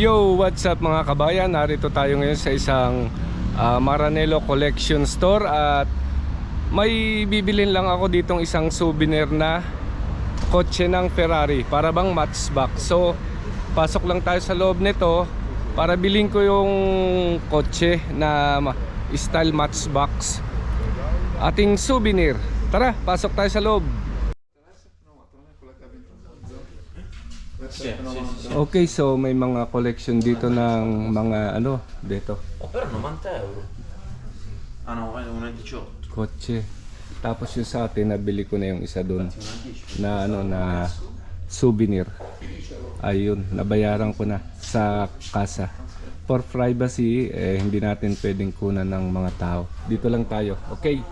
Yo, what's up mga kabayan? Narito tayo ngayon sa isang Maranello Collection Store at may bibilin lang ako ditong isang souvenir na kotse ng Ferrari para bang matchbox. So, pasok lang tayo sa loob nito para bilhin ko yung kotse na style matchbox. Ating souvenir. Tara, pasok tayo sa loob. Okay, so may mga collection dito ng mga ano dito. Oh, però 90 euro. Ah no, una 18. Kotse. Tapos yung sa atin, nabili ko na yung isa doon na ano na souvenir. Ayun, nabayaran ko na sa kasa. For privacy, hindi natin pwedeng kunan ng mga tao. Dito lang tayo. Okay.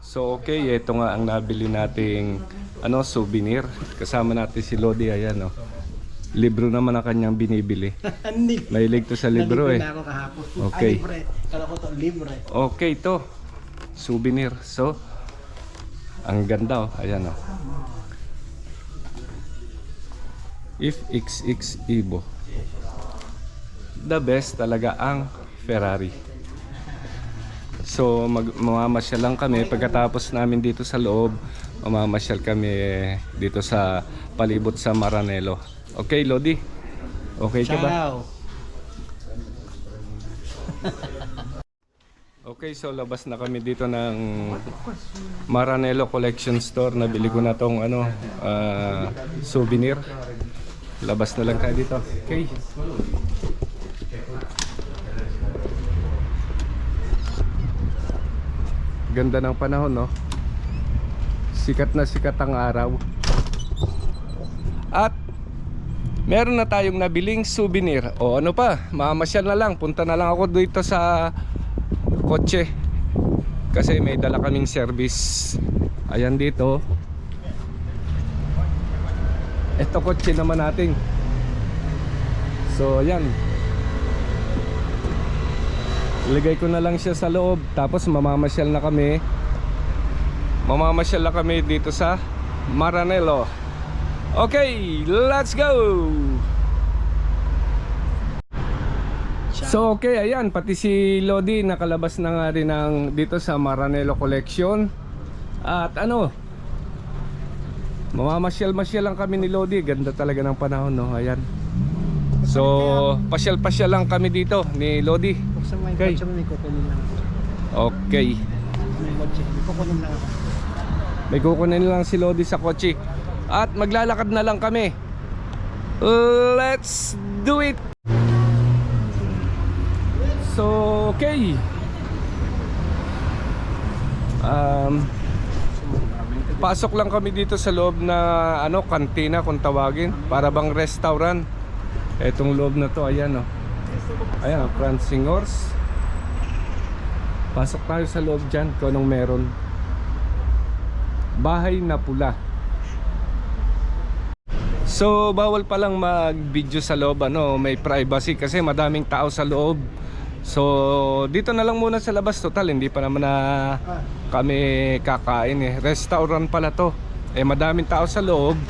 So okay, ito nga ang nabili nating ano souvenir. Kasama natin si Lodi, ayan oh. Libro naman ang kanyang binibili. Mahilig to sa libro eh. Okay. Kala ko to libre. Okay to. Souvenir. So ang ganda oh, ayan oh. If XX Evo. The best talaga ang Ferrari. So mamamasyal lang kami pagkatapos namin dito sa loob. Mamamasyal kami dito sa palibot sa Maranello. Okay, Lodi? Okay ka ba? Okay, so labas na kami dito ng Maranello Collection Store. Nabili ko na tong ano, souvenir. Labas na lang tayo dito. Okay. Ganda ng panahon, no? Sikat na sikat ang araw. At meron na tayong nabiling souvenir. O ano pa, mamasyal na lang. Punta na lang ako dito sa kotse kasi may dala kaming service. Ayan dito. Ito kotse naman natin. So ayan, ilagay ko na lang siya sa loob. Tapos mamamasyal na kami. Mamamasyal na kami dito sa Maranello. Okay, let's go! So okay, ayan, pati si Lodi nakalabas na nga rin ng, dito sa Maranello Collection. At ano, mamamasyal-masyal lang kami ni Lodi. Ganda talaga ng panahon, no? Ayan. So, pasyal-pasyal lang kami dito ni Lodi. Okay. Okay. May kukunin lang si Lodi sa kotse. At maglalakad na lang kami. Let's do it. So, okay. Pasok lang kami dito sa loob na ano, kantina kung tawagin. Para bang restaurant. Etong loob na to, ayan oh. Ayan, Francingors. Pasok tayo sa loob dyan kung anong meron. Bahay na pula. So bawal palang mag-video sa loob, ano, may privacy kasi madaming tao sa loob. So dito na lang muna sa labas. Total hindi pa naman na kami kakain eh. Restaurant pala to. Madaming tao sa loob.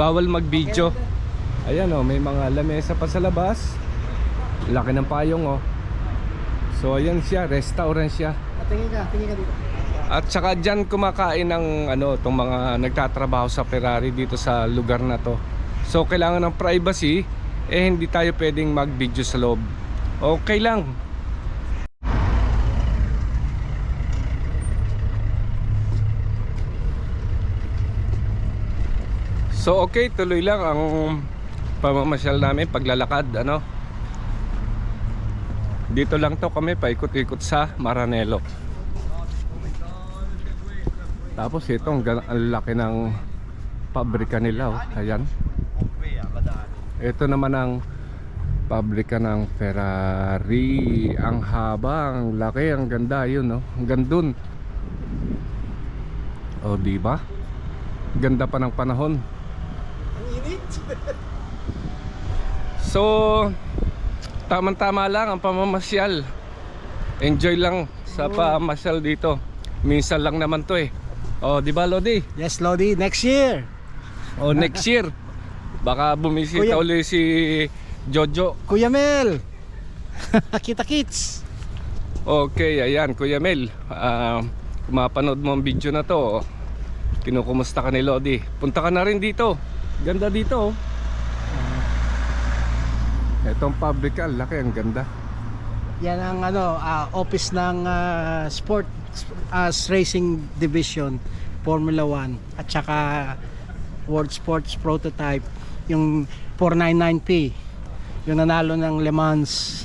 Bawal mag-video. Ayan oh, may mga lamesa pa sa labas. Laki ng payong oh. So ayan siya, restaurant siya. Tingin ka dito. At saka dyan kumakain ng ano, itong mga nagtatrabaho sa Ferrari dito sa lugar na to. So kailangan ng privacy, hindi tayo pwedeng mag-video sa loob. Okay lang. So okay, tuloy lang ang pamamasyal namin, paglalakad, ano. Dito lang to kami, paikot-ikot sa Maranello. Tapos ito, ang laki ng pabrika nila oh. Ayan. Ito naman ang pabrika ng Ferrari. Ang haba, ang laki, ang ganda yun oh. Hanggang dun. Oh, diba? Ganda pa ng panahon. Ang init. So tamang-tama lang ang pamamasyal. Enjoy lang sa pamasyal dito. Minsan lang naman to eh. Oh, di ba Lodi? Yes, Lodi, next year. Oh, next year. Baka bumisita Kuya. uli si Jojo. Kuya Mel! Kita kits! Okay, ayan Kuya Mel, kung mapanood mo ang video na to, kinukumusta ka ni Lodi, punta ka na rin dito. Ganda dito, oh. Etong pabrika, laki, ang ganda. Yan ang office ng Racing Division, Formula 1 at saka World Sports Prototype, yung 499P, yung nanalo ng Le Mans,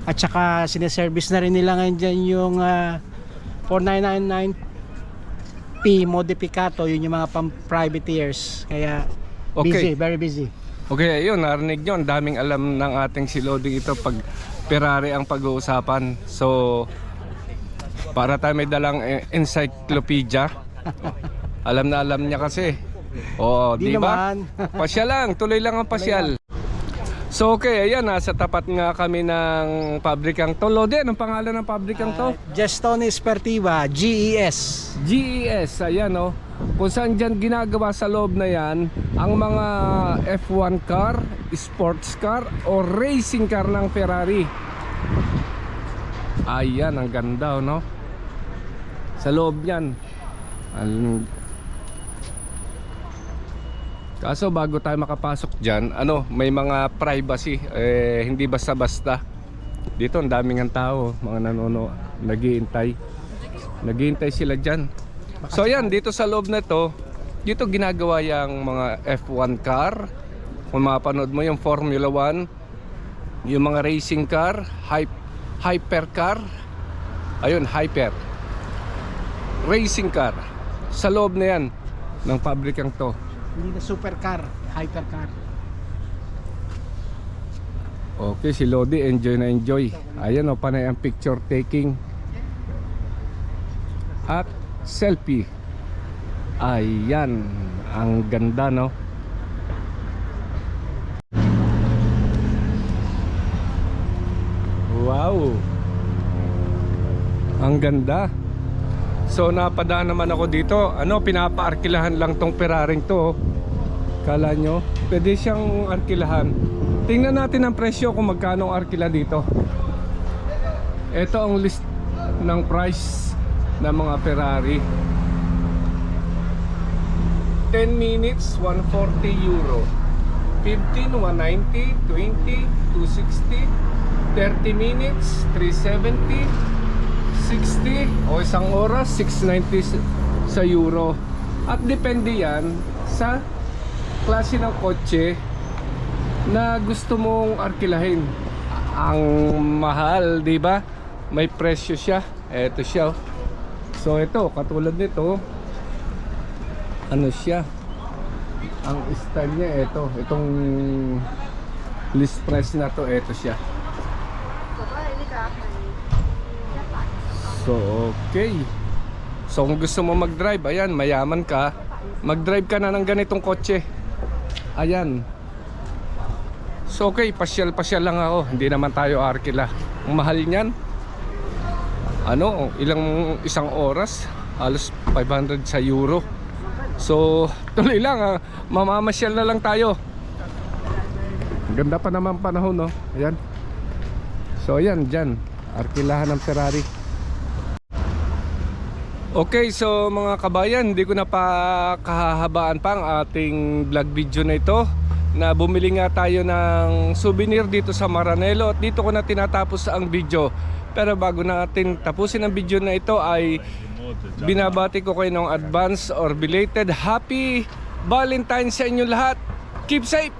at saka sineservice na rin nila ngayon dyan yung 4999P Modificato, yun yung mga privateers, kaya busy, Okay. very busy. Okay, ayun, narinig nyo, ang daming alam ng ating si Lodi ito pag Ferrari ang pag-uusapan. So, para tayo may dalang encyclopedia. Alam na alam niya kasi. Oo, Di di ba? naman. Pasyal lang, tuloy lang ang pasyal. So okay, ayan, nasa tapat nga kami ng pabrikang to. Lodi, anong pangalan ng pabrikang to? Gestone Sportiva, GES. GES, ayan o. Kung saan dyan ginagawa sa loob na yan ang mga F1 car, sports car o racing car ng Ferrari. Ayan, ang ganda, no? Sa loob yan. Kaso bago tayo makapasok dyan, may mga privacy, hindi basta-basta. Dito ang daming ang tao, mga naghihintay sila dyan. So yan, dito sa loob na to, dito ginagawa yung mga F1 car. Kung mapanood mo yung Formula 1, yung mga racing car, hypercar, ayun, hyper racing car. Sa loob na yan ng pabrikang to. Hindi na supercar, hypercar. Okay, si Lodi enjoy na enjoy. Ayan o, panay ang picture taking at selfie. Ayan, ang ganda, no? Wow, ang ganda. So napadaan naman ako dito. Pinapaarkilahan lang tong Ferraring to, oh. Kala nyo, pwede siyang arkilahan. Tingnan natin ang presyo kung magkano ang arkila dito. Ito ang list ng price ng mga Ferrari. 10 minutes, 140 euro. 15, 190, 20, 260. 30 minutes, 370. 60 o isang oras, 690 sa euro. At depende yan sa klase ng kotse na gusto mong arkilahin. Ang mahal, di ba? May presyo siya. Eto siya. So ito, katulad nito, ano siya? Ang style niya ito. Itong list price na to, ito siya. So okay. So kung gusto mo mag-drive, ayan, mayaman ka, mag-drive ka na ng ganitong kotse. Ayan. So okay, pasyal-pasyal lang ako. Hindi naman tayo arkila. Ang mahal niyan, isang oras, halos 500 sa euro. So tuloy lang, mamamasyal na lang tayo. Ganda pa naman panahon, no? Ayan. So ayan, dyan, arkilahan ng Ferrari. Okay, so mga kabayan, hindi ko na pa kahahabaan pa ang ating vlog video na ito. Na bumili nga tayo ng souvenir dito sa Maranello at dito ko na tinatapos ang video. Pero bago natin tapusin ang video na ito ay binabati ko kayo ng advance or belated Happy Valentine's sa inyo lahat. Keep safe!